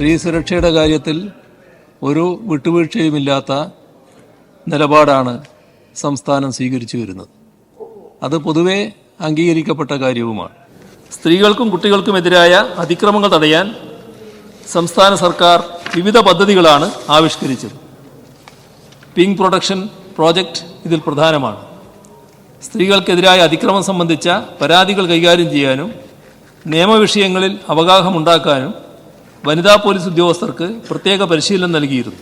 സ്ത്രീ സുരക്ഷയുടെ കാര്യത്തിൽ ഒരു വിട്ടുവീഴ്ചയുമില്ലാത്ത നിലപാടാണ് സംസ്ഥാനം സ്വീകരിച്ചു വരുന്നത്. അത് പൊതുവെ അംഗീകരിക്കപ്പെട്ട കാര്യവുമാണ്. സ്ത്രീകൾക്കും കുട്ടികൾക്കുമെതിരായ അതിക്രമങ്ങൾ തടയാൻ സംസ്ഥാന സർക്കാർ വിവിധ പദ്ധതികളാണ് ആവിഷ്കരിച്ചത്. പിങ്ക് പ്രൊട്ടക്ഷൻ പ്രോജക്റ്റ് ഇതിൽ പ്രധാനമാണ്. സ്ത്രീകൾക്കെതിരായ അതിക്രമം സംബന്ധിച്ച പരാതികൾ കൈകാര്യം ചെയ്യാനും നിയമവിഷയങ്ങളിൽ അവഗാഹമുണ്ടാക്കാനും വനിതാ പോലീസ് ഉദ്യോഗസ്ഥർക്ക് പ്രത്യേക പരിശീലനം നൽകിയിരുന്നു.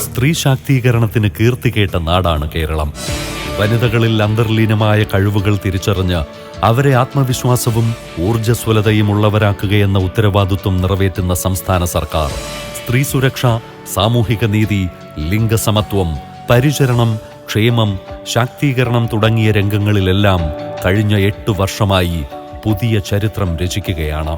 സ്ത്രീ ശാക്തീകരണത്തിന് കീർത്തികേട്ട നാടാണ് കേരളം. വനിതകളിൽ അന്തർലീനമായ കഴിവുകൾ തിരിച്ചറിഞ്ഞ് അവരെ ആത്മവിശ്വാസവും ഊർജ്ജസ്വലതയും ഉള്ളവരാക്കുകയെന്ന ഉത്തരവാദിത്വം നിറവേറ്റുന്ന സംസ്ഥാന സർക്കാർ സ്ത്രീ സുരക്ഷ, സാമൂഹിക നീതി, ലിംഗസമത്വം, പരിചരണം, ക്ഷേമം, ശാക്തീകരണം തുടങ്ങിയ രംഗങ്ങളിലെല്ലാം കഴിഞ്ഞ 8 വർഷമായി പുതിയ ചരിത്രം രചിക്കുകയാണ്.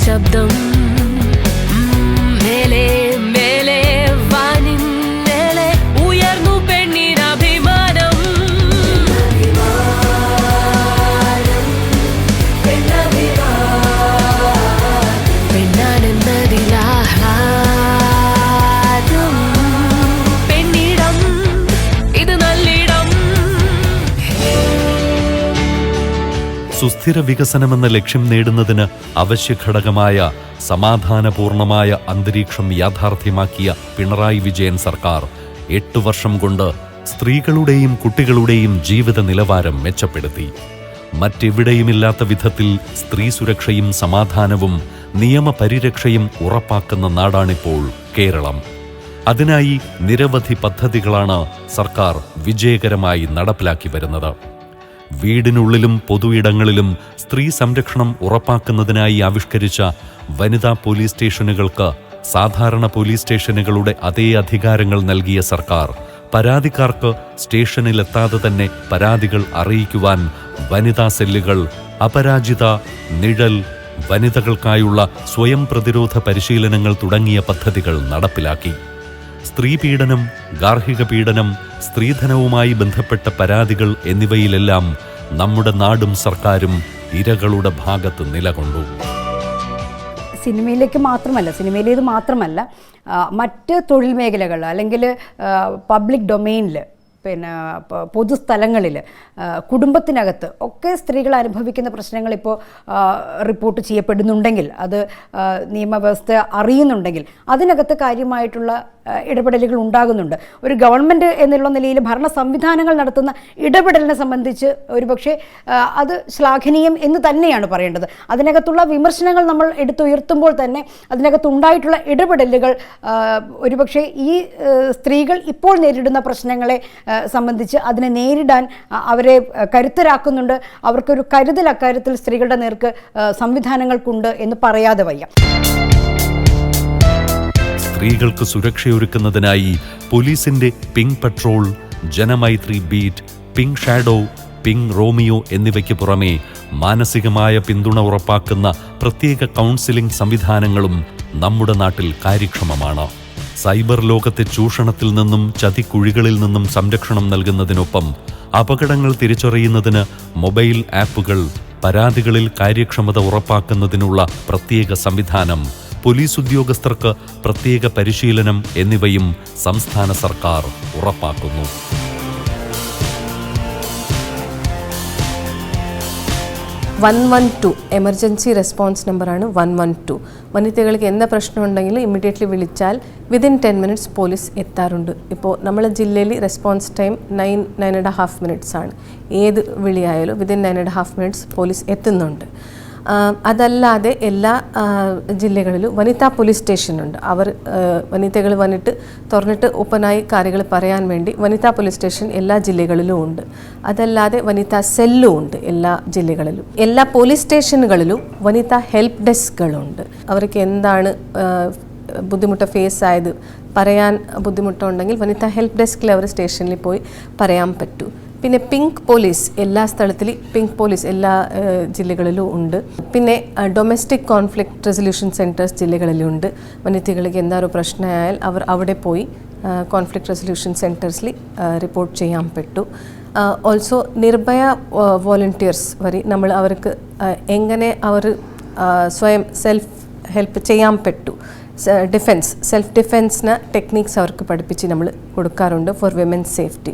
ശബ്ദം മേലെ മേലെ വാനിന്നലെ ഉയർന്നു പെണ്ണിനഭിമാനം. പെണ്ണാണെന്നതിലാഹ്ലാദം, പെണ്ണിടം ഇത് നല്ലിടം. സുസ്ഥിര വികസനമെന്ന ലക്ഷ്യം നേടുന്നതിന് അവശ്യഘടകമായ സമാധാനപൂർണമായ അന്തരീക്ഷം യാഥാർത്ഥ്യമാക്കിയ പിണറായി വിജയൻ സർക്കാർ 8 വർഷം കൊണ്ട് സ്ത്രീകളുടെയും കുട്ടികളുടെയും ജീവിത നിലവാരം മെച്ചപ്പെടുത്തി. മറ്റെവിടെയുമില്ലാത്ത വിധത്തിൽ സ്ത്രീ സുരക്ഷയും സമാധാനവും നിയമപരിരക്ഷയും ഉറപ്പാക്കുന്ന നാടാണിപ്പോൾ കേരളം. അതിനായി നിരവധി പദ്ധതികളാണ് സർക്കാർ വിജയകരമായി നടപ്പിലാക്കി വരുന്നത്. വീടിനുള്ളിലും പൊതു ഇടങ്ങളിലും സ്ത്രീ സംരക്ഷണം ഉറപ്പാക്കുന്നതിനായി ആവിഷ്കരിച്ച വനിതാ പോലീസ് സ്റ്റേഷനുകൾക്ക് സാധാരണ പോലീസ് സ്റ്റേഷനുകളുടെ അതേ അധികാരങ്ങൾ നൽകിയ സർക്കാർ പരാതിക്കാർക്ക് സ്റ്റേഷനിലെത്താതെ തന്നെ പരാതികൾ അറിയിക്കുവാൻ വനിതാ സെല്ലുകൾ, അപരാജിത, നിഴൽ, വനിതകൾക്കായുള്ള സ്വയം പ്രതിരോധ പരിശീലനങ്ങൾ തുടങ്ങിയ പദ്ധതികൾ നടപ്പിലാക്കി. സ്ത്രീപീഡനം, ഗാർഹിക പീഡനം, സ്ത്രീധനവുമായി ബന്ധപ്പെട്ട പരാതികൾ എന്നിവയിലെല്ലാം നമ്മുടെ നാടും സർക്കാരും ഇരകളുടെ ഭാഗത്ത് നിലകൊണ്ടു. സിനിമയിലേത് മാത്രമല്ല മറ്റ് തൊഴിൽ മേഖലകൾ അല്ലെങ്കിൽ പബ്ലിക് ഡൊമെയിനിൽ, പിന്നെ പൊതുസ്ഥലങ്ങളിൽ, കുടുംബത്തിനകത്ത് ഒക്കെ സ്ത്രീകൾ അനുഭവിക്കുന്ന പ്രശ്നങ്ങൾ ഇപ്പോൾ റിപ്പോർട്ട് ചെയ്യപ്പെടുന്നുണ്ടെങ്കിൽ, അത് നിയമവ്യവസ്ഥ അറിയുന്നുണ്ടെങ്കിൽ അതിനകത്ത് കാര്യമായിട്ടുള്ള ഇടപെടലുകൾ ഉണ്ടാകുന്നുണ്ട്. ഒരു ഗവൺമെൻറ് എന്നുള്ള നിലയിൽ ഭരണ സംവിധാനങ്ങൾ നടത്തുന്ന ഇടപെടലിനെ സംബന്ധിച്ച് ഒരുപക്ഷെ അത് ശ്ലാഘനീയം എന്ന് തന്നെയാണ് പറയേണ്ടത്. അതിനകത്തുള്ള വിമർശനങ്ങൾ നമ്മൾ എടുത്തുയർത്തുമ്പോൾ തന്നെ അതിനകത്തുണ്ടായിട്ടുള്ള ഇടപെടലുകൾ ഒരുപക്ഷെ ഈ സ്ത്രീകൾ ഇപ്പോൾ നേരിടുന്ന പ്രശ്നങ്ങളെ സംബന്ധിച്ച് അതിനെ നേരിടാൻ അവരെ കരുത്തരാക്കുന്നുണ്ട്. അവർക്കൊരു കരുതൽ അക്കാര്യത്തിൽ സ്ത്രീകളുടെ നേർക്ക് സംവിധാനങ്ങൾക്കുണ്ട് എന്ന് പറയാതെ വയ്യ. സ്ത്രീകൾക്ക് സുരക്ഷയൊരുക്കുന്നതിനായി പോലീസിന്റെ pink patrol, Janamaithri beat, pink shadow, pink Romeo എന്നിവയ്ക്ക് പുറമെ മാനസികമായ പിന്തുണ ഉറപ്പാക്കുന്ന പ്രത്യേക കൗൺസിലിംഗ് സംവിധാനങ്ങളും നമ്മുടെ നാട്ടിൽ കാര്യക്ഷമമാണ്. സൈബർ ലോകത്തെ ചൂഷണത്തിൽ നിന്നും ചതിക്കുഴികളിൽ നിന്നും സംരക്ഷണം നൽകുന്നതിനൊപ്പം അപകടങ്ങൾ തിരിച്ചറിയുന്നതിന് മൊബൈൽ ആപ്പുകൾ, പരാതികളിൽ കാര്യക്ഷമത ഉറപ്പാക്കുന്നതിനുള്ള പ്രത്യേക സംവിധാനം, പോലീസ് ഉദ്യോഗസ്ഥർക്ക് പ്രത്യേക പരിശീലനം എന്നിവയും സംസ്ഥാന സർക്കാർ ഉറപ്പാക്കുന്നു. എമർജൻസി റെസ്പോൺസ് നമ്പറാണ് 112. വനിതകൾക്ക് എന്ത് പ്രശ്നമുണ്ടെങ്കിലും ഇമ്മീഡിയറ്റ്ലി വിളിച്ചാൽ വിതിൻ 10 minutes പോലീസ് എത്താറുണ്ട്. ഇപ്പോൾ നമ്മളെ ജില്ലയിൽ റെസ്പോൺസ് ടൈം 9.5 minutes ആണ്. ഏത് വിളിയായാലും വിതിൻ 9.5 minutes പോലീസ് എത്തുന്നുണ്ട്. അതല്ലാതെ എല്ലാ ജില്ലകളിലും വനിതാ പോലീസ് സ്റ്റേഷനുണ്ട്. അവർ വനിതകൾ വന്നിട്ട് തുറന്നിട്ട് ഓപ്പണായി കാര്യങ്ങൾ പറയാൻ വേണ്ടി വനിതാ പോലീസ് സ്റ്റേഷൻ എല്ലാ ജില്ലകളിലും ഉണ്ട്. അതല്ലാതെ വനിതാ സെല്ലും ഉണ്ട് എല്ലാ ജില്ലകളിലും. എല്ലാ പോലീസ് സ്റ്റേഷനുകളിലും വനിതാ ഹെൽപ്പ് ഡെസ്കുകളുണ്ട്. അവർക്ക് എന്താണ് ബുദ്ധിമുട്ട് ഫേസ് ആയത് പറയാൻ ബുദ്ധിമുട്ടുണ്ടെങ്കിൽ വനിതാ ഹെൽപ്പ് ഡെസ്കിൽ അവർ സ്റ്റേഷനിൽ പോയി പറയാൻ പറ്റൂ. പിന്നെ പിങ്ക് പോലീസ് എല്ലാ സ്ഥലത്തിലും പിങ്ക് പോലീസ് എല്ലാ ജില്ലകളിലും ഉണ്ട്. പിന്നെ ഡൊമസ്റ്റിക് കോൺഫ്ലിക്റ്റ് റെസൊല്യൂഷൻ സെൻറ്റേഴ്സ് ജില്ലകളിലുണ്ട്. വനിതകൾക്ക് എന്തായാലും പ്രശ്നമായാൽ അവർ അവിടെ പോയി കോൺഫ്ലിക്റ്റ് റെസൊല്യൂഷൻ സെൻറ്റേഴ്സിൽ റിപ്പോർട്ട് ചെയ്യാൻ പറ്റൂ. ഓൾസോ നിർഭയ വോളണ്ടിയേഴ്സ് വഴി നമ്മൾ അവർക്ക് എങ്ങനെ അവർ സ്വയം സെൽഫ് ഹെൽപ്പ് ചെയ്യാൻ പറ്റൂ. സെൽഫ് ഡിഫെൻസിന് ടെക്നിക്സ് അവർക്ക് പഠിപ്പിച്ച് നമ്മൾ കൊടുക്കാറുണ്ട് ഫോർ വിമൻസ് സേഫ്റ്റി.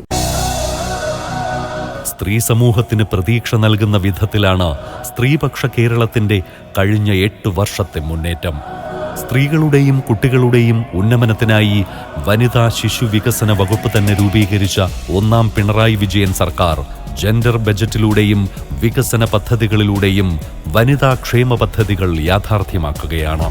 സ്ത്രീ സമൂഹത്തിന് പ്രതീക്ഷ നൽകുന്ന വിധത്തിലാണ് സ്ത്രീപക്ഷ കേരളത്തിന്റെ കഴിഞ്ഞ 8 വർഷത്തെ മുന്നേറ്റം. സ്ത്രീകളുടെയും കുട്ടികളുടെയും ഉന്നമനത്തിനായി വനിതാ ശിശു വികസന വകുപ്പ് തന്നെ രൂപീകരിച്ച 1ാം പിണറായി വിജയൻ സർക്കാർ ജെൻഡർ ബജറ്റിലൂടെയും വികസന പദ്ധതികളിലൂടെയും വനിതാ ക്ഷേമ പദ്ധതികൾ യാഥാർത്ഥ്യമാക്കുകയാണ്.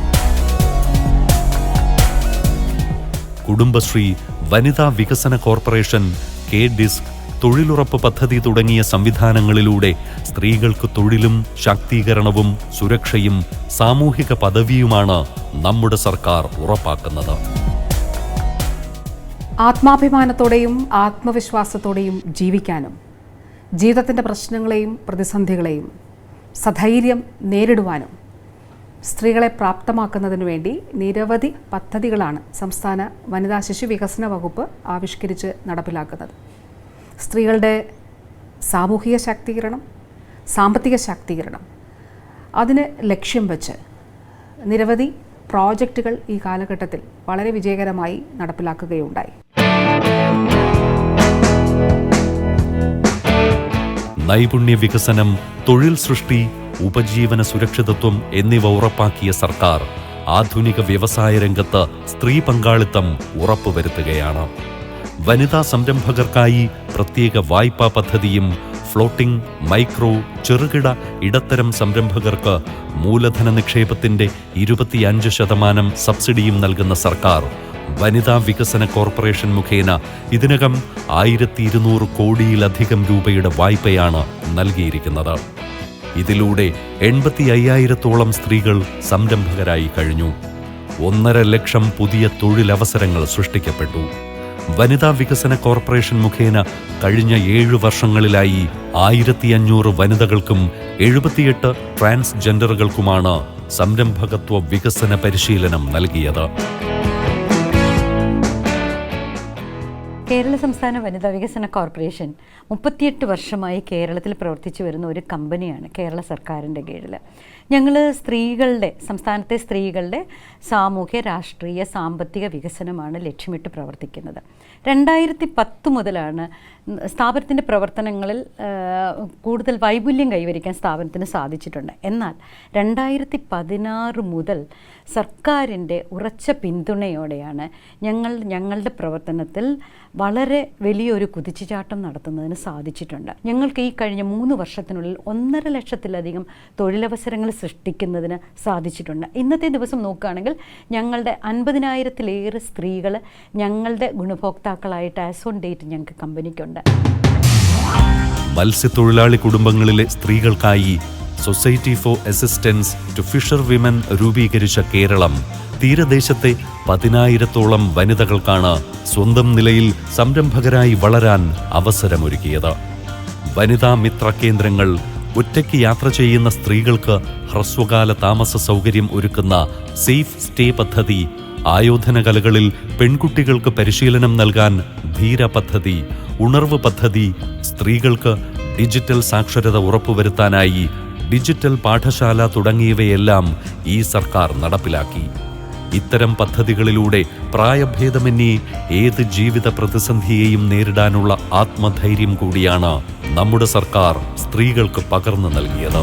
കുടുംബശ്രീ, വനിതാ വികസന കോർപ്പറേഷൻ, KDISC, തൊഴിലുറപ്പ് പദ്ധതി തുടങ്ങിയ സംവിധാനങ്ങളിലൂടെ സ്ത്രീകൾക്ക് തൊഴിലും ശാക്തീകരണവും സുരക്ഷയും സാമൂഹിക പദവിയുമാണ് നമ്മുടെ സർക്കാർ ഉറപ്പാക്കുന്നത്. ആത്മാഭിമാനത്തോടെയും ആത്മവിശ്വാസത്തോടെയും ജീവിക്കാനും ജീവിതത്തിൻ്റെ പ്രശ്നങ്ങളെയും പ്രതിസന്ധികളെയും സധൈര്യം നേരിടുവാനും സ്ത്രീകളെ പ്രാപ്തമാക്കുന്നതിനു വേണ്ടി നിരവധി പദ്ധതികളാണ് സംസ്ഥാന വനിതാ ശിശു വികസന വകുപ്പ് ആവിഷ്കരിച്ച് നടപ്പിലാക്കുന്നത്. സ്ത്രീകളുടെ സാമൂഹിക ശാക്തീകരണം, സാമ്പത്തിക ശാക്തീകരണം, അതിന് ലക്ഷ്യം വെച്ച് നിരവധി പ്രോജക്റ്റുകൾ ഈ കാലഘട്ടത്തിൽ വളരെ വിജയകരമായി നടപ്പിലാക്കുകയുണ്ടായി. നൈപുണ്യ വികസനം, തൊഴിൽ സൃഷ്ടി, ഉപജീവന സുരക്ഷിതത്വം എന്നിവ ഉറപ്പാക്കിയ സർക്കാർ ആധുനിക വ്യവസായ രംഗത്ത് സ്ത്രീ പങ്കാളിത്തം ഉറപ്പുവരുത്തുകയാണ്. വനിതാ സംരംഭകർക്കായി പ്രത്യേക വായ്പാ പദ്ധതിയും ഫ്ലോട്ടിംഗ്, മൈക്രോ, ചെറുകിട, ഇടത്തരം സംരംഭകർക്ക് മൂലധന നിക്ഷേപത്തിന്റെ 25% സബ്സിഡിയും നൽകുന്ന സർക്കാർ വനിതാ വികസന കോർപ്പറേഷൻ മുഖേന ഇതിനകം 1200 കോടിയിലധികം രൂപയുടെ വായ്പയാണ് നൽകിയിരിക്കുന്നത്. ഇതിലൂടെ 85,000-ഓളം സ്ത്രീകൾ സംരംഭകരായി കഴിഞ്ഞു. 1.5 ലക്ഷം പുതിയ തൊഴിലവസരങ്ങൾ സൃഷ്ടിക്കപ്പെട്ടു. വനിതാ വികസന കോർപ്പറേഷൻ മുഖേന കഴിഞ്ഞ 7 വർഷങ്ങളിലായി 1500 വനിതകൾക്കും 78 ട്രാൻസ്ജെൻഡറുകൾക്കുമാണ് സംരംഭകത്വ വികസന പരിശീലനം നൽകിയത്. കേരള സംസ്ഥാന വനിതാ വികസന കോർപ്പറേഷൻ 38 വർഷമായി കേരളത്തിൽ പ്രവർത്തിച്ചു വരുന്ന ഒരു കമ്പനിയാണ് കേരള സർക്കാരിൻ്റെ കീഴിൽ. ഞങ്ങൾ സംസ്ഥാനത്തെ സ്ത്രീകളുടെ സാമൂഹ്യ, രാഷ്ട്രീയ, സാമ്പത്തിക വികസനമാണ് ലക്ഷ്യമിട്ട് പ്രവർത്തിക്കുന്നത്. 2010 മുതലാണ് സ്ഥാപനത്തിൻ്റെ പ്രവർത്തനങ്ങളിൽ കൂടുതൽ വൈപുല്യം കൈവരിക്കാൻ സ്ഥാപനത്തിന് സാധിച്ചിട്ടുണ്ട്. എന്നാൽ 2016 മുതൽ സർക്കാരിൻ്റെ ഉറച്ച പിന്തുണയോടെയാണ് ഞങ്ങളുടെ പ്രവർത്തനത്തിൽ വളരെ വലിയൊരു കുതിച്ചുചാട്ടം നടത്തുന്നതിന് സാധിച്ചിട്ടുണ്ട്. ഞങ്ങൾക്ക് ഈ കഴിഞ്ഞ 3 വർഷത്തിനുള്ളിൽ 1.5 ലക്ഷത്തിലധികം തൊഴിലവസരങ്ങൾ സൃഷ്ടിക്കുന്നതിന് സാധിച്ചിട്ടുണ്ട്. ഇന്നത്തെ ദിവസം നോക്കുകയാണെങ്കിൽ ഞങ്ങളുടെ 50,000-ലേറെ സ്ത്രീകൾ ഞങ്ങളുടെ ഗുണഭോക്താക്കളായിട്ട് ആസ് ഓൺ ഡേറ്റ് ഞങ്ങൾക്ക് കമ്പനിക്കുണ്ട്. മത്സ്യത്തൊഴിലാളി കുടുംബങ്ങളിലെ സ്ത്രീകൾക്കായി society for assistance to fisher women രൂപീകരിച്ച കേരളം തീരദേശത്തെ 10,000-ഓളം വനിതകൾക്കാണ് സ്വന്തം നിലയിൽ സംരംഭകരായി വളരാൻ അവസരമൊരുക്കിയത്. വനിതാ മിത്ര കേന്ദ്രങ്ങൾ, ഒറ്റയ്ക്ക് യാത്ര ചെയ്യുന്ന സ്ത്രീകൾക്ക് ഹ്രസ്വകാല താമസ സൗകര്യം ഒരുക്കുന്ന സേഫ് സ്റ്റേ പദ്ധതി, ആയോധന കലകളിൽ പെൺകുട്ടികൾക്ക് പരിശീലനം നൽകാൻ ധീര പദ്ധതി, ഉണർവ് പദ്ധതി, സ്ത്രീകൾക്ക് ഡിജിറ്റൽ സാക്ഷരത ഉറപ്പുവരുത്താനായി ഡിജിറ്റൽ പാഠശാല തുടങ്ങിയവയെല്ലാം ഈ സർക്കാർ നടപ്പിലാക്കി. ഇത്തരം പദ്ധതികളിലൂടെ പ്രായഭേദമന്യേ ഏത് ജീവിത പ്രതിസന്ധിയെയും നേരിടാനുള്ള ആത്മധൈര്യം കൂടിയാണ് നമ്മുടെ സർക്കാർ സ്ത്രീകൾക്ക് പകർന്നു നൽകിയത്.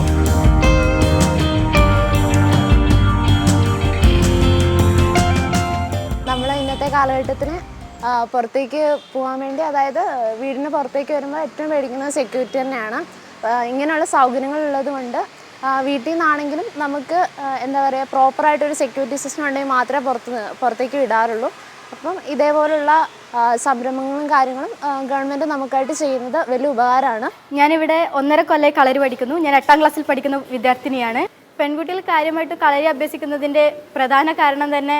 നമ്മൾ ഇന്നത്തെ കാലഘട്ടത്തിന് പുറത്തേക്ക് പോകാൻ വേണ്ടി, അതായത് വീടിന് പുറത്തേക്ക് വരുമ്പോൾ ഏറ്റവും പേടിക്കുന്നത് സെക്യൂരിറ്റി തന്നെയാണ്. ഇങ്ങനെയുള്ള സൗകര്യങ്ങളുള്ളത് കൊണ്ട് വീട്ടിൽ നിന്നാണെങ്കിലും നമുക്ക് എന്താ പറയുക പ്രോപ്പറായിട്ടൊരു സെക്യൂരിറ്റി സിസ്റ്റം ഉണ്ടെങ്കിൽ മാത്രമേ പുറത്തേക്ക് വിടാറുള്ളൂ. അപ്പം ഇതേപോലുള്ള സംരംഭങ്ങളും കാര്യങ്ങളും ഗവൺമെൻറ് നമുക്കായിട്ട് ചെയ്യുന്നത് വലിയ ഉപകാരമാണ്. ഞാനിവിടെ 1.5 കൊല്ലമായി കളരി പഠിക്കുന്നു. ഞാൻ 8ാം ക്ലാസ്സിൽ പഠിക്കുന്ന വിദ്യാർത്ഥിനിയാണ്. പെൺകുട്ടികൾ കാര്യമായിട്ട് കളരി അഭ്യസിക്കുന്നതിൻ്റെ പ്രധാന കാരണം തന്നെ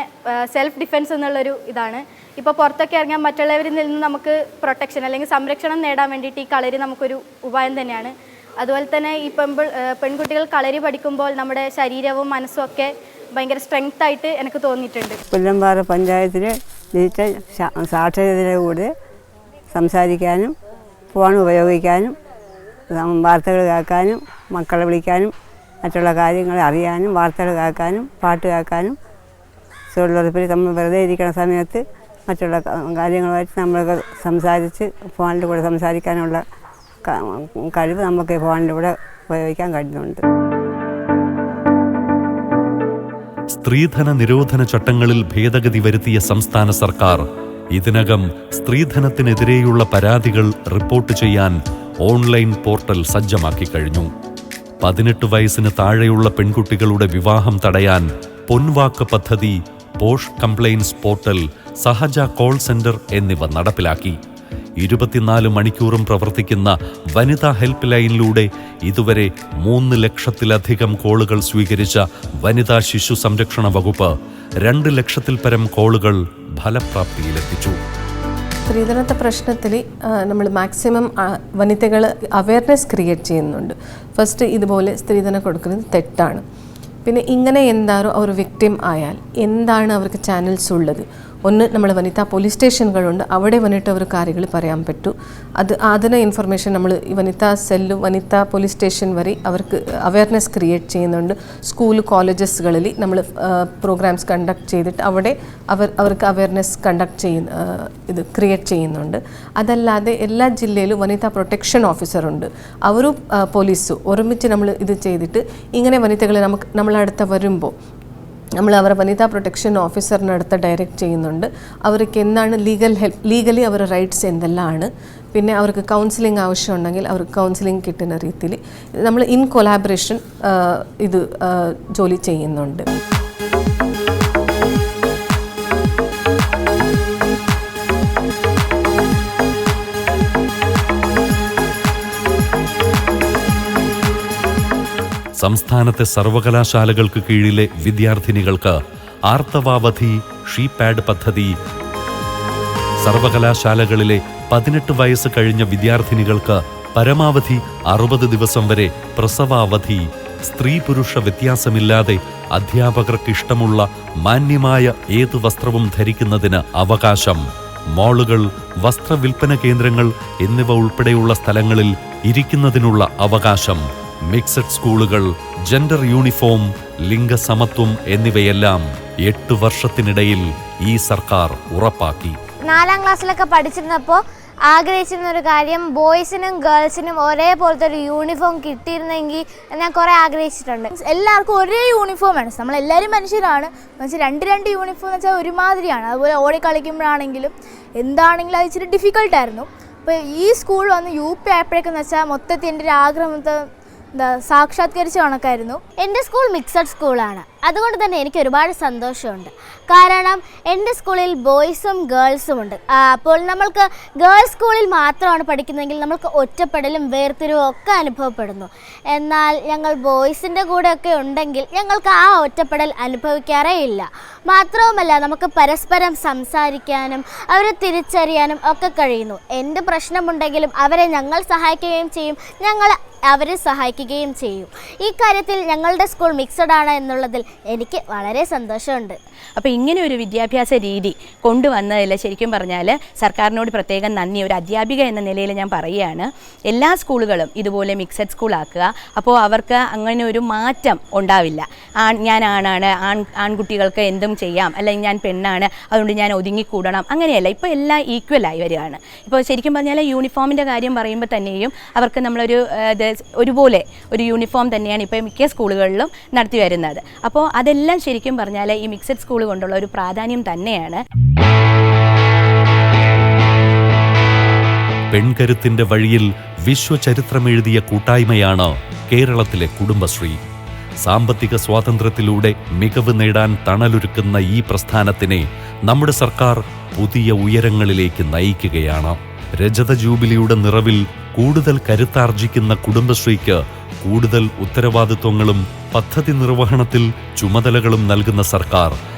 സെൽഫ് ഡിഫെൻസ് എന്നുള്ളൊരു ഇതാണ്. ഇപ്പോൾ പുറത്തൊക്കെ ഇറങ്ങിയാൽ മറ്റുള്ളവരിൽ നിന്ന് നമുക്ക് പ്രൊട്ടക്ഷൻ അല്ലെങ്കിൽ സംരക്ഷണം നേടാൻ വേണ്ടിയിട്ട് ഈ കളരി നമുക്കൊരു ഉപായം തന്നെയാണ്. അതുപോലെ തന്നെ ഈ പെൺകുട്ടികൾ കളരി പഠിക്കുമ്പോൾ നമ്മുടെ ശരീരവും മനസ്സും ഒക്കെ ഭയങ്കര സ്ട്രെങ്ത് ആയിട്ട് എനിക്ക് തോന്നിയിട്ടുണ്ട്. പുല്ലമ്പാറ പഞ്ചായത്തിൽ ഡിജിറ്റൽ സാക്ഷരതയിലൂടെ സംസാരിക്കാനും ഫോൺ ഉപയോഗിക്കാനും വാർത്തകൾ കേൾക്കാനും മക്കളെ വിളിക്കാനും മറ്റുള്ള കാര്യങ്ങൾ അറിയാനും വാർത്തകൾ കേൾക്കാനും പാട്ട് കേൾക്കാനും തൊഴിലുറപ്പിൽ നമ്മൾ വെറുതെ ഇരിക്കുന്ന സമയത്ത് മറ്റുള്ള കാര്യങ്ങളുമായിട്ട് നമ്മളൊക്കെ സംസാരിച്ച് ഫോണിലൂടെ സംസാരിക്കാനുള്ള കഴിവ് നമുക്ക് ഫോണിലൂടെ ഉപയോഗിക്കാൻ കഴിയുന്നുണ്ട്. സ്ത്രീധന നിരോധന ചട്ടങ്ങളിൽ ഭേദഗതി വരുത്തിയ സംസ്ഥാന സർക്കാർ ഇതിനകം സ്ത്രീധനത്തിനെതിരെയുള്ള പരാതികൾ റിപ്പോർട്ട് ചെയ്യാൻ ഓൺലൈൻ പോർട്ടൽ സജ്ജമാക്കി കഴിഞ്ഞു. 18 വയസ്സിന് താഴെയുള്ള പെൺകുട്ടികളുടെ വിവാഹം തടയാൻ പൊൻവാക്ക് പദ്ധതി, POSH compliance portal, Sahaja call centre എന്നിവ നടപ്പിലാക്കി. 24 മണിക്കൂറും പ്രവർത്തിക്കുന്ന വനിതാ ഹെൽപ്പ് ലൈനിലൂടെ ഇതുവരെ 3 ലക്ഷത്തിലധികം കോളുകൾ സ്വീകരിച്ച വനിതാ ശിശു സംരക്ഷണ വകുപ്പ് 2 ലക്ഷത്തിൽ പരം കോളുകൾ ഫലപ്രാപ്തിയിലെത്തിച്ചു. സ്ത്രീധനത്തെ പ്രശ്നത്തിൽ നമ്മൾ മാക്സിമം വനിതകൾ അവയർനെസ് ക്രിയേറ്റ് ചെയ്യുന്നുണ്ട്. ഫസ്റ്റ് ഇതുപോലെ സ്ത്രീധനം കൊടുക്കുന്നത് തെറ്റാണ്. പിന്നെ ഇങ്ങനെ എന്താണോ അവർ വിക്ടിം ആയാൽ എന്താണ് അവർക്ക് ചാനൽസ് ഉള്ളത്. ഒന്ന് നമ്മൾ വനിതാ പോലീസ് സ്റ്റേഷനുകളുണ്ട്, അവിടെ വന്നിട്ട് അവർ കാര്യങ്ങൾ പറയാൻ പറ്റൂ. അതിന് ഇൻഫർമേഷൻ നമ്മൾ വനിതാ സെല്ലും വനിതാ പോലീസ് സ്റ്റേഷൻ വരെ അവർക്ക് അവയർനെസ് ക്രിയേറ്റ് ചെയ്യുന്നുണ്ട്. സ്കൂൾ കോളേജസുകളിൽ നമ്മൾ പ്രോഗ്രാംസ് കണ്ടക്ട് ചെയ്തിട്ട് അവിടെ അവർക്ക് അവയർനെസ് ക്രിയേറ്റ് ചെയ്യുന്നുണ്ട്. അതല്ലാതെ എല്ലാ ജില്ലയിലും വനിതാ പ്രൊട്ടക്ഷൻ ഓഫീസറുണ്ട്, അവരും പോലീസും ഒരുമിച്ച് നമ്മൾ ഇത് ചെയ്തിട്ട് ഇങ്ങനെ വനിതകളെ നമ്മളടുത്ത് വരുമ്പോൾ നമ്മൾ അവരെ വനിതാ പ്രൊട്ടക്ഷൻ ഓഫീസറിനടുത്ത് ഡയറക്റ്റ് ചെയ്യുന്നുണ്ട്. അവർക്ക് എന്താണ് ലീഗലി അവരുടെ റൈറ്റ്സ് എന്തെല്ലാമാണ്. പിന്നെ അവർക്ക് കൗൺസിലിംഗ് ആവശ്യമുണ്ടെങ്കിൽ അവർക്ക് കൗൺസിലിംഗ് കിട്ടുന്ന രീതിയിൽ നമ്മൾ ഇൻ കൊലാബറേഷൻ ഇത് ജോലി ചെയ്യുന്നുണ്ട്. സംസ്ഥാനത്തെ സർവകലാശാലകൾക്ക് കീഴിലെ വിദ്യാർത്ഥിനികൾക്ക് ആർത്തവാവധി ഷീപാഡ് പദ്ധതി, സർവകലാശാലകളിലെ 18 വയസ്സ് കഴിഞ്ഞ വിദ്യാർത്ഥിനികൾക്ക് പരമാവധി 60 ദിവസം വരെ പ്രസവാവധി, സ്ത്രീ പുരുഷ വ്യത്യാസമില്ലാതെ അധ്യാപകർക്ക് ഇഷ്ടമുള്ള മാന്യമായ ഏതു വസ്ത്രവും ധരിക്കുന്നതിന് അവകാശം, മാളുകൾ, വസ്ത്രവിൽപ്പന കേന്ദ്രങ്ങൾ എന്നിവ ഉൾപ്പെടെയുള്ള സ്ഥലങ്ങളിൽ ഇരിക്കുന്നതിനുള്ള അവകാശം, മിക്സഡ് സ്കൂളുകൾ, ജെൻഡർ യൂണിഫോം, ലിംഗസമത്വം എന്നിവയെല്ലാം 8 വർഷത്തിനിടയിൽ ഈ സർക്കാർ ഉറപ്പാക്കി. 4ാം ക്ലാസ്സിലൊക്കെ പഠിച്ചിരുന്നപ്പോൾ ആഗ്രഹിച്ചിരുന്ന ഒരു കാര്യം ബോയ്സിനും ഗേൾസിനും ഒരേപോലത്തെ ഒരു യൂണിഫോം കിട്ടിയിരുന്നെങ്കിൽ ഞാൻ കുറേ ആഗ്രഹിച്ചിട്ടുണ്ട്. എല്ലാവർക്കും ഒരേ യൂണിഫോം വേണം. നമ്മളെല്ലാവരും മനുഷ്യരാണ്. എന്നുവെച്ചാൽ രണ്ട് യൂണിഫോം എന്ന് വെച്ചാൽ ഒരുമാതിരിയാണ്. അതുപോലെ ഓടി കളിക്കുമ്പോഴാണെങ്കിലും എന്താണെങ്കിലും അത് ഇച്ചിരി ഡിഫിക്കൽട്ടായിരുന്നു. അപ്പോൾ ഈ സ്കൂൾ വന്ന് UP ആയപ്പോഴേക്കെന്ന് വെച്ചാൽ മൊത്തത്തിൽ എൻ്റെ ഒരു ആഗ്രഹത്തെ സാക്ഷാത്കരിച്ച കണക്കായിരുന്നു. എൻ്റെ സ്കൂൾ മിക്സഡ് സ്കൂളാണ്. അതുകൊണ്ട് തന്നെ എനിക്ക് ഒരുപാട് സന്തോഷമുണ്ട്. കാരണം എൻ്റെ സ്കൂളിൽ ബോയ്സും ഗേൾസും ഉണ്ട്. അപ്പോൾ നമ്മൾക്ക് ഗേൾസ് സ്കൂളിൽ മാത്രമാണ് പഠിക്കുന്നതെങ്കിൽ നമ്മൾക്ക് ഒറ്റപ്പെടലും വേർതിരിവും ഒക്കെ അനുഭവപ്പെടുന്നു. എന്നാൽ ഞങ്ങൾ ബോയ്സിൻ്റെ കൂടെയൊക്കെ ഉണ്ടെങ്കിൽ ഞങ്ങൾക്ക് ആ ഒറ്റപ്പെടൽ അനുഭവിക്കാറേ ഇല്ല. മാത്രവുമല്ല നമുക്ക് പരസ്പരം സംസാരിക്കാനും അവരെ തിരിച്ചറിയാനും ഒക്കെ കഴിയുന്നു. എന്ത് പ്രശ്നമുണ്ടെങ്കിലും അവരെ ഞങ്ങൾ സഹായിക്കുകയും ചെയ്യും, ഞങ്ങൾ അവരെ സഹായിക്കുകയും ചെയ്യും. ഈ കാര്യത്തിൽ ഞങ്ങളുടെ സ്കൂൾ മിക്സഡ് ആണ് എന്നുള്ളതിൽ എനിക്ക് വളരെ സന്തോഷമുണ്ട്. അപ്പോൾ ഇങ്ങനെ ഒരു വിദ്യാഭ്യാസ രീതി കൊണ്ടുവന്നതിൽ ശരിക്കും പറഞ്ഞാൽ സർക്കാരിനോട് പ്രത്യേകം നന്ദി. ഒരു അധ്യാപിക എന്ന നിലയിൽ ഞാൻ പറയുകയാണ്, എല്ലാ സ്കൂളുകളും ഇതുപോലെ മിക്സഡ് സ്കൂളാക്കുക. അപ്പോൾ അവർക്ക് അങ്ങനെ ഒരു മാറ്റം ഉണ്ടാവില്ല. ഞാൻ ആണാണ്, ആൺകുട്ടികൾക്ക് എന്തും ചെയ്യാം, അല്ലെങ്കിൽ ഞാൻ പെണ്ണാണ് അതുകൊണ്ട് ഞാൻ ഒതുങ്ങിക്കൂടണം, അങ്ങനെയല്ല. ഇപ്പോൾ എല്ലാം ഈക്വലായി വരികയാണ്. ഇപ്പോൾ ശരിക്കും പറഞ്ഞാൽ യൂണിഫോമിൻ്റെ കാര്യം പറയുമ്പോൾ തന്നെയും അവർക്ക് നമ്മളൊരു ഒരുപോലെ ഒരു യൂണിഫോം തന്നെയാണ് ഇപ്പോൾ മിക്ക സ്കൂളുകളിലും നടത്തി വരുന്നത്. അപ്പോൾ അതെല്ലാം ശരിക്കും പറഞ്ഞാൽ ഈ മിക്സഡ് സ്കൂൾ കൊണ്ടുള്ള ഒരു പ്രാധാന്യം തന്നെയാണ്. പെൺകരുത്തിന്റെ വഴിയിൽ വിശ്വചരിത്രമെഴുതിയ കൂട്ടായ്മയാണ് കേരളത്തിലെ കുടുംബശ്രീ. സാമ്പത്തിക സ്വാതന്ത്ര്യത്തിലൂടെ മികവ് നേടാൻ തണലൊരുക്കുന്ന ഈ പ്രസ്ഥാനത്തിനെ നമ്മുടെ സർക്കാർ പുതിയ ഉയരങ്ങളിലേക്ക് നയിക്കുകയാണ്. രജത ജൂബിലിയുടെ നിറവിൽ കൂടുതൽ കരുത്താർജിക്കുന്ന കുടുംബശ്രീക്ക് കൂടുതൽ ഉത്തരവാദിത്വങ്ങളും പദ്ധതി നിർവഹണത്തിൽ ചുമതലകളും നൽകുന്ന സർക്കാർ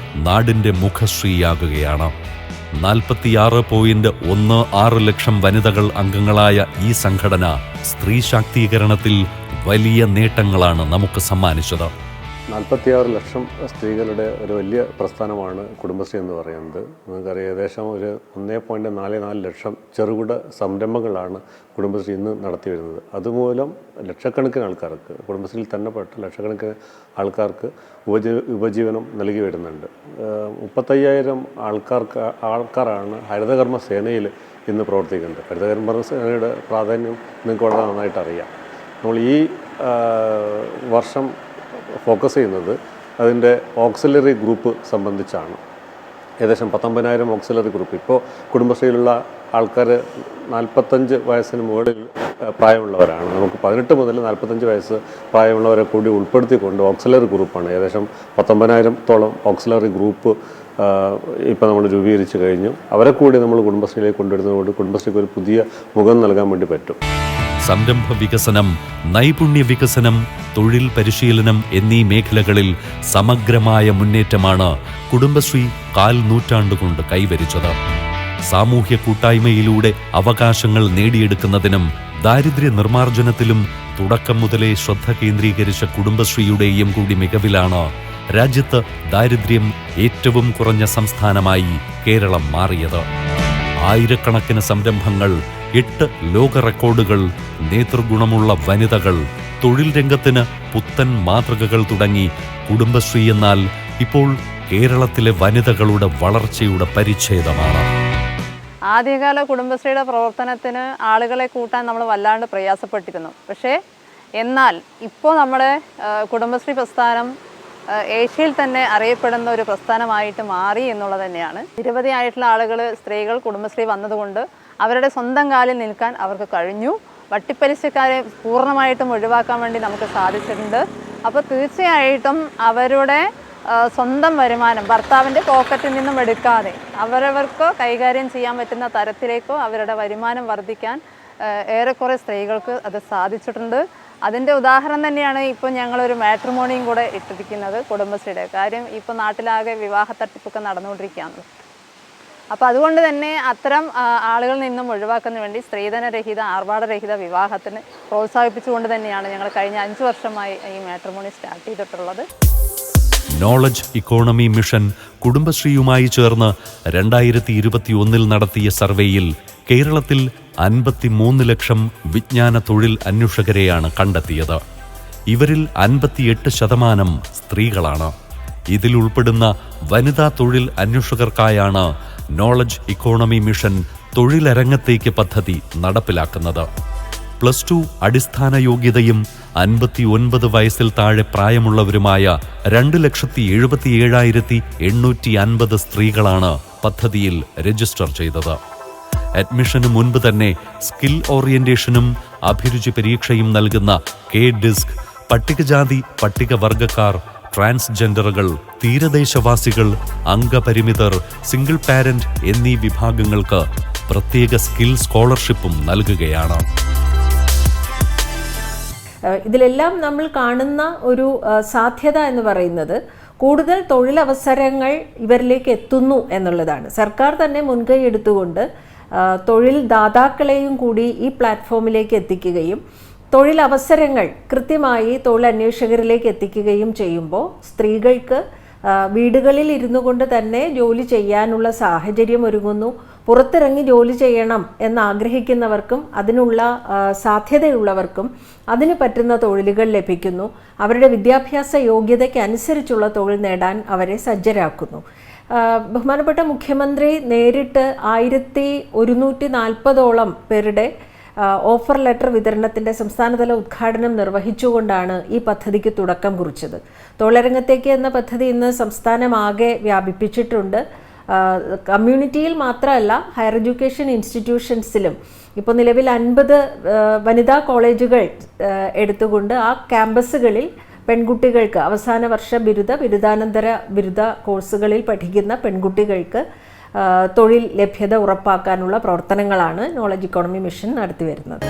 നാടിന്റെ മുഖശ്രീയാകുകയാണ്. 46.16 ലക്ഷം വനിതകൾ അംഗങ്ങളായ ഈ സംഘടന സ്ത്രീ ശാക്തീകരണത്തിൽ വലിയ നേട്ടങ്ങളാണ് നമുക്ക് സമ്മാനിച്ചത്. 46 ലക്ഷം സ്ത്രീകളുടെ ഒരു വലിയ പ്രസ്ഥാനമാണ് കുടുംബശ്രീ എന്ന് പറയുന്നത്. നമുക്കറിയാം, ഏകദേശം ഒരു 1.44 ലക്ഷം ചെറുകിട സംരംഭങ്ങളാണ് കുടുംബശ്രീ ഇന്ന് നടത്തി വരുന്നത്. അതുമൂലം ലക്ഷക്കണക്കിന് ആൾക്കാർക്ക്, കുടുംബശ്രീയിൽ തന്നെ പെട്ട ലക്ഷക്കണക്കിന് ആൾക്കാർക്ക് ഉപജീവനം നൽകി വരുന്നുണ്ട്. 35,000 ആൾക്കാരാണ് ഹരിതകർമ്മ സേനയിൽ ഇന്ന് പ്രവർത്തിക്കുന്നത്. ഹരിതകർമ്മ സേനയുടെ പ്രാധാന്യം നിങ്ങൾക്ക് വളരെ നന്നായിട്ട് അറിയാം. നമ്മൾ ഈ വർഷം ഫോക്കസ് ചെയ്യുന്നത് അതിൻ്റെ ഓക്സിലറി ഗ്രൂപ്പ് സംബന്ധിച്ചാണ്. ഏകദേശം 19,000 ഓക്സിലറി ഗ്രൂപ്പ്. ഇപ്പോൾ കുടുംബശ്രീയിലുള്ള ആൾക്കാർ 45 വയസ്സിന് മുകളിൽ പ്രായമുള്ളവരാണ്. നമുക്ക് 18 മുതൽ 45 വയസ്സ് പ്രായമുള്ളവരെ കൂടി ഉൾപ്പെടുത്തിക്കൊണ്ട് ഓക്സിലറി ഗ്രൂപ്പാണ്. ഏകദേശം 19,000-ഓളം ഓക്സിലറി ഗ്രൂപ്പ് ഇപ്പോൾ നമ്മൾ രൂപീകരിച്ച് കഴിഞ്ഞു. അവരെ കൂടി നമ്മൾ കുടുംബശ്രീയിലേക്ക് കൊണ്ടുവരുന്നതുകൊണ്ട് കുടുംബശ്രീക്ക് ഒരു പുതിയ മുഖം നൽകാൻ വേണ്ടി പറ്റും. സംരംഭ വികസനം, നൈപുണ്യ വികസനം, തൊഴിൽ പരിശീലനം എന്നീ മേഖലകളിൽ സമഗ്രമായ മുന്നേറ്റമാണ് കുടുംബശ്രീ 4 നൂറ്റാണ്ടുകൊണ്ട് കൈവരിച്ചത്. സാമൂഹ്യ കൂട്ടായ്മയിലൂടെ അവകാശങ്ങൾ നേടിയെടുക്കുന്നതിനും ദാരിദ്ര്യ നിർമ്മാർജ്ജനത്തിലും തുടക്കം മുതലേ ശ്രദ്ധ കേന്ദ്രീകരിച്ച കുടുംബശ്രീയുടെയും കൂടി മികവിലാണ് രാജ്യത്ത് ദാരിദ്ര്യം ഏറ്റവും കുറഞ്ഞ സംസ്ഥാനമായി കേരളം മാറിയത്. ആയിരക്കണക്കിന് സംരംഭങ്ങൾ, 8 ലോക റെക്കോർഡുകൾ, നേതൃഗുണമുള്ള വനിതകൾ, തൊഴിൽ രംഗത്തിന് പുത്തൻ മാതൃകകൾ തുടങ്ങി കുടുംബശ്രീ എന്നാൽ ഇപ്പോൾ കേരളത്തിലെ വനിതകളുടെ വളർച്ചയുടെ പരിച്ഛേദമാണ്. ആദ്യകാല കുടുംബശ്രീയുടെ പ്രവർത്തനത്തിന് ആളുകളെ കൂട്ടാൻ നമ്മൾ വല്ലാണ്ട് പ്രയാസപ്പെട്ടിരുന്നു. പക്ഷേ എന്നാൽ ഇപ്പോൾ നമ്മുടെ കുടുംബശ്രീ പ്രസ്ഥാനം ഏഷ്യയിൽ തന്നെ അറിയപ്പെടുന്ന ഒരു പ്രസ്ഥാനമായിട്ട് മാറി എന്നുള്ളത് തന്നെയാണ്. നിരവധിയായിട്ടുള്ള ആളുകൾ, സ്ത്രീകൾ കുടുംബശ്രീ വന്നതുകൊണ്ട് അവരുടെ സ്വന്തം കാലിൽ നിൽക്കാൻ അവർക്ക് കഴിഞ്ഞു. വട്ടിപ്പലിശക്കാരെ പൂർണ്ണമായിട്ടും ഒഴിവാക്കാൻ വേണ്ടി നമുക്ക് സാധിച്ചിട്ടുണ്ട്. അപ്പോൾ തീർച്ചയായിട്ടും അവരുടെ സ്വന്തം വരുമാനം ഭർത്താവിൻ്റെ പോക്കറ്റിൽ നിന്നും എടുക്കാതെ അവരവർക്ക് കൈകാര്യം ചെയ്യാൻ പറ്റുന്ന തരത്തിലേക്കോ അവരുടെ വരുമാനം വർദ്ധിക്കാൻ ഏറെക്കുറെ സ്ത്രീകൾക്ക് അത് സാധിച്ചിട്ടുണ്ട്. അതിൻ്റെ ഉദാഹരണം തന്നെയാണ് ഇപ്പോൾ ഞങ്ങളൊരു മാട്രിമോണിയും കൂടെ ഇട്ടിരിക്കുന്നത് കുടുംബശ്രീയുടെ. കാര്യം ഇപ്പോൾ നാട്ടിലാകെ വിവാഹ തട്ടിപ്പൊക്കെ നടന്നുകൊണ്ടിരിക്കുകയാണ്. അപ്പോൾ അതുകൊണ്ട് തന്നെ അത്തരം ആളുകളിൽ നിന്നും ഒഴിവാക്കുന്നതിന് വേണ്ടി സ്ത്രീധനരഹിത, ആർഭാടരഹിത വിവാഹത്തിന് പ്രോത്സാഹിപ്പിച്ചുകൊണ്ട് തന്നെയാണ് ഞങ്ങൾ കഴിഞ്ഞ 5 വർഷമായി ഈ മാട്രിമോണി സ്റ്റാർട്ട് ചെയ്തിട്ടുള്ളത്. നോളജ് ഇക്കോണമി മിഷൻ കുടുംബശ്രീയുമായി ചേർന്ന് 2021 നടത്തിയ സർവേയിൽ കേരളത്തിൽ 53 ലക്ഷം വിജ്ഞാന തൊഴിൽ അന്വേഷകരെയാണ് കണ്ടെത്തിയത്. ഇവരിൽ 58% സ്ത്രീകളാണ്. ഇതിൽ ഉൾപ്പെടുന്ന വനിതാ തൊഴിൽ അന്വേഷകർക്കായാണ് നോളജ് ഇക്കോണമി മിഷൻ തൊഴിലരംഗത്തേക്ക് പദ്ധതി നടപ്പിലാക്കുന്നത്. +2 അടിസ്ഥാന യോഗ്യതയും 59 വയസ്സിൽ താഴെ പ്രായമുള്ളവരുമായ 2,77,850 സ്ത്രീകളാണ് പദ്ധതിയിൽ രജിസ്റ്റർ ചെയ്തത്. അഡ്മിഷന് മുൻപ് തന്നെ സ്കിൽ ഓറിയന്റേഷനും അഭിരുചി പരീക്ഷയും നൽകുന്ന KDISC പട്ടികജാതി പട്ടികവർഗക്കാർ, ട്രാൻസ്ജെൻഡറുകൾ, തീരദേശവാസികൾ, അംഗപരിമിതർ, സിംഗിൾ പാരന്റ് എന്നീ വിഭാഗങ്ങൾക്ക് പ്രത്യേക സ്കിൽ സ്കോളർഷിപ്പും നൽകുകയാണ്. ഇതിലെല്ലാം നമ്മൾ കാണുന്ന ഒരു സാധ്യത എന്ന് പറയുന്നത് കൂടുതൽ തൊഴിലവസരങ്ങൾ ഇവരിലേക്ക് എത്തുന്നു എന്നുള്ളതാണ്. സർക്കാർ തന്നെ മുൻകൈ എടുത്തുകൊണ്ട് തൊഴിൽ ദാതാക്കളെയും കൂടി ഈ പ്ലാറ്റ്ഫോമിലേക്ക് എത്തിക്കുകയും തൊഴിലവസരങ്ങൾ കൃത്യമായി തൊഴിലന്വേഷകരിലേക്ക് എത്തിക്കുകയും ചെയ്യുമ്പോൾ സ്ത്രീകൾക്ക് വീടുകളിൽ ഇരുന്നു കൊണ്ട് തന്നെ ജോലി ചെയ്യാനുള്ള സാഹചര്യം ഒരുങ്ങുന്നു. പുറത്തിറങ്ങി ജോലി ചെയ്യണം എന്നാഗ്രഹിക്കുന്നവർക്കും അതിനുള്ള സാധ്യതയുള്ളവർക്കും അതിന് പറ്റുന്ന തൊഴിലുകൾ ലഭിക്കുന്നു. അവരുടെ വിദ്യാഭ്യാസ യോഗ്യതയ്ക്ക് അനുസരിച്ചുള്ള തൊഴിൽ നേടാൻ അവരെ സജ്ജരാക്കുന്നു. ബഹുമാനപ്പെട്ട മുഖ്യമന്ത്രി നേരിട്ട് 1140ഓളം പേരുടെ ഓഫർ ലെറ്റർ വിതരണത്തിൻ്റെ സംസ്ഥാനതല ഉദ്ഘാടനം നിർവഹിച്ചുകൊണ്ടാണ് ഈ പദ്ധതിക്ക് തുടക്കം കുറിച്ചത്. തൊഴിലരംഗത്തേക്ക് എന്ന പദ്ധതി ഇന്ന് സംസ്ഥാനമാകെ വ്യാപിപ്പിച്ചിട്ടുണ്ട്. കമ്മ്യൂണിറ്റിയിൽ മാത്രമല്ല ഹയർ എഡ്യൂക്കേഷൻ ഇൻസ്റ്റിറ്റ്യൂഷൻസിലും ഇപ്പോൾ നിലവിൽ 50 വനിതാ കോളേജുകൾ എടുത്തുകൊണ്ട് ആ ക്യാമ്പസുകളിൽ പെൺകുട്ടികൾക്ക് അവസാന വർഷ ബിരുദാനന്തര ബിരുദ കോഴ്സുകളിൽ പഠിക്കുന്ന പെൺകുട്ടികൾക്ക് തൊഴിൽ ലഭ്യത ഉറപ്പാക്കാനുള്ള പ്രവർത്തനങ്ങളാണ് നോളജ് ഇക്കോണമി മിഷൻ നടത്തിവരുന്നത്.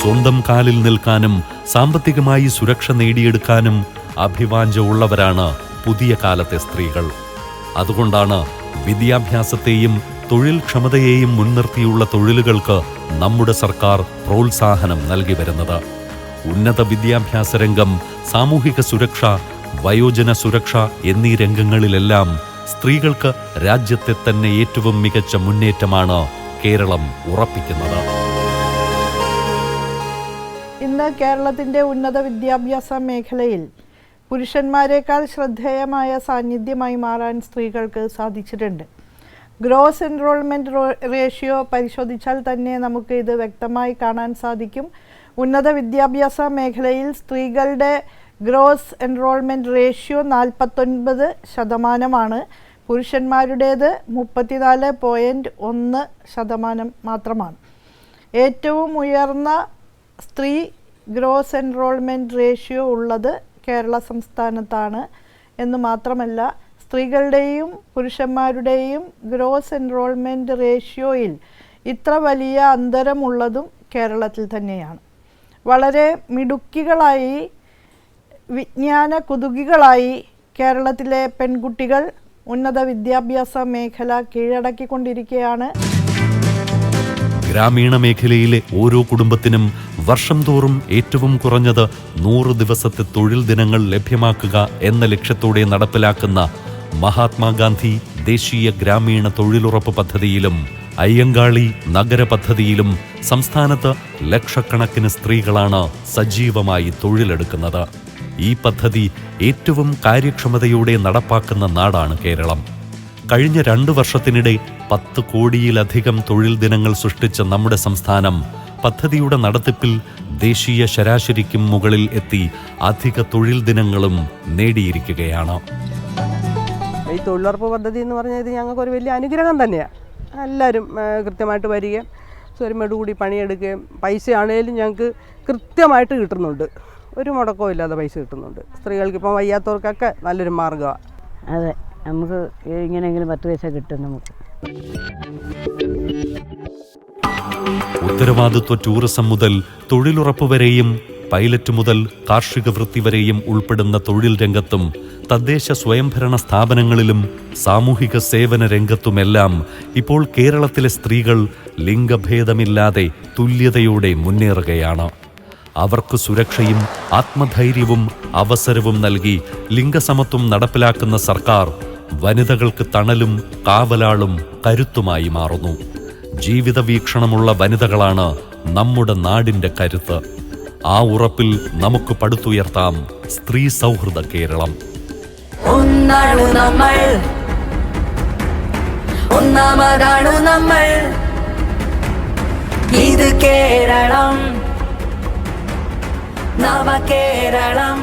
സ്വന്തം കാലിൽ നിൽക്കാനും സാമ്പത്തികമായി സുരക്ഷ നേടിയെടുക്കാനും അഭിവാഞ്ച ഉള്ളവരാണ് പുതിയ കാലത്തെ സ്ത്രീകൾ. അതുകൊണ്ടാണ് വിദ്യാഭ്യാസത്തെയും തൊഴിൽ ക്ഷമതയെയും മുൻനിർത്തിയുള്ള തൊഴിലുകൾക്ക് നമ്മുടെ സർക്കാർ പ്രോത്സാഹനം നൽകി വരുന്നത്. ഉന്നത വിദ്യാഭ്യാസ രംഗം, സാമൂഹിക സുരക്ഷ, വയോജന സുരക്ഷ എന്നീ രംഗങ്ങളിലെല്ലാം സ്ത്രീകൾക്ക് രാജ്യത്തെ തന്നെ ഏറ്റവും മികച്ച മുന്നേറ്റമാണ് കേരളം ഉറപ്പിക്കുന്നത്. ഇന്ന് കേരളത്തിൻ്റെ ഉന്നത വിദ്യാഭ്യാസ മേഖലയിൽ പുരുഷന്മാരെക്കാൾ ശ്രദ്ധേയമായ സാന്നിധ്യമായി മാറാൻ സ്ത്രീകൾക്ക് സാധിച്ചിട്ടുണ്ട്. ഗ്രോസ് എൻറോൾമെൻറ്റ് റേഷ്യോ പരിശോധിച്ചാൽ തന്നെ നമുക്ക് ഇത് വ്യക്തമായി കാണാൻ സാധിക്കും. ഉന്നത വിദ്യാഭ്യാസ മേഖലയിൽ സ്ത്രീകളുടെ ഗ്രോസ് എൻറോൾമെൻറ്റ് റേഷ്യോ 49%, പുരുഷന്മാരുടേത് 34.1% മാത്രമാണ്. ഏറ്റവും ഉയർന്ന സ്ത്രീ ഗ്രോസ് എൻറോൾമെൻറ്റ് റേഷ്യോ ഉള്ളത് കേരള സംസ്ഥാനത്താണ് എന്ന് മാത്രമല്ല, സ്ത്രീകളുടെയും പുരുഷന്മാരുടെയും ഗ്രോസ് എൻറോൾമെൻറ്റ് റേഷ്യോയിൽ ഇത്ര വലിയ അന്തരമുള്ളതും കേരളത്തിൽ തന്നെയാണ്. വളരെ മിടുക്കികളായി, വിജ്ഞാന കുതുകികളായി കേരളത്തിലെ പെൺകുട്ടികൾ ഉന്നത വിദ്യാഭ്യാസ മേഖല കീഴടക്കിക്കൊണ്ടിരിക്കുകയാണ്. ഗ്രാമീണ മേഖലയിലെ ഓരോ കുടുംബത്തിനും വർഷം തോറും ഏറ്റവും കുറഞ്ഞത് 100 ദിവസത്തെ തൊഴിൽ ദിനങ്ങൾ ലഭ്യമാക്കുക എന്ന ലക്ഷ്യത്തോടെ നടപ്പിലാക്കുന്ന മഹാത്മാഗാന്ധി ദേശീയ ഗ്രാമീണ തൊഴിലുറപ്പ് പദ്ധതിയിലും അയ്യങ്കാളി നഗര പദ്ധതിയിലും സംസ്ഥാനത്ത് ലക്ഷക്കണക്കിന് സ്ത്രീകളാണ് സജീവമായി തൊഴിലെടുക്കുന്നത്. ഈ പദ്ധതി ഏറ്റവും കാര്യക്ഷമതയോടെ നടപ്പാക്കുന്ന നാടാണ് കേരളം. കഴിഞ്ഞ 2 വർഷത്തിനിടെ 10 കോടിയിലധികം തൊഴിൽ ദിനങ്ങൾ സൃഷ്ടിച്ച നമ്മുടെ സംസ്ഥാനം പദ്ധതിയുടെ നടത്തിപ്പിൽ ദേശീയ ശരാശരിക്കും മുകളിൽ എത്തി അധിക തൊഴിൽ ദിനങ്ങളും നേടിയിരിക്കുകയാണ്. ഈ തൊഴിലുറപ്പ് പദ്ധതി എന്ന് പറഞ്ഞാൽ ഇത് ഞങ്ങൾക്കൊരു വലിയ അനുഗ്രഹം തന്നെയാണ്. എല്ലാവരും കൃത്യമായിട്ട് വരികയും സ്വരമേടുകൂടി പണിയെടുക്കുകയും പൈസ ആണെങ്കിലും ഞങ്ങൾക്ക് കൃത്യമായിട്ട് കിട്ടുന്നുണ്ട്. ഒരു മുടക്കവും ഇല്ലാതെ പൈസ കിട്ടുന്നുണ്ട്. സ്ത്രീകൾക്ക് ഇപ്പം വയ്യാത്തവർക്കൊക്കെ നല്ലൊരു മാർഗ്ഗമാണ്. അതെ, നമുക്ക് ഇങ്ങനെയെങ്കിലും 10 പൈസ കിട്ടും. നമുക്ക് ഉത്തരവാദിത്വ ടൂറിസം മുതൽ തൊഴിലുറപ്പ് വരെയും പൈലറ്റ് മുതൽ കാർഷിക വൃത്തി വരെയും ഉൾപ്പെടുന്ന തൊഴിൽ രംഗത്തും തദ്ദേശ സ്വയംഭരണ സ്ഥാപനങ്ങളിലും സാമൂഹിക സേവന രംഗത്തുമെല്ലാം ഇപ്പോൾ കേരളത്തിലെ സ്ത്രീകൾ ലിംഗഭേദമില്ലാതെ തുല്യതയോടെ മുന്നേറുകയാണ്. അവർക്ക് സുരക്ഷയും ആത്മധൈര്യവും അവസരവും നൽകി ലിംഗസമത്വം നടപ്പിലാക്കുന്ന സർക്കാർ വനിതകൾക്ക് തണലും കാവലാളും കരുത്തുമായി മാറുന്നു. ജീവിത വീക്ഷണമുള്ള വനിതകളാണ് നമ്മുടെ നാടിന്റെ കരുത്ത്. ആ ഉറപ്പിൽ നമുക്ക് പടുത്തുയർത്താം സ്ത്രീ സൗഹൃദ കേരളം. ഒന്നാണു നമ്മൾ, ഒന്നാമതാണു നമ്മൾ, ഇത് കേരളം, നവ കേരളം.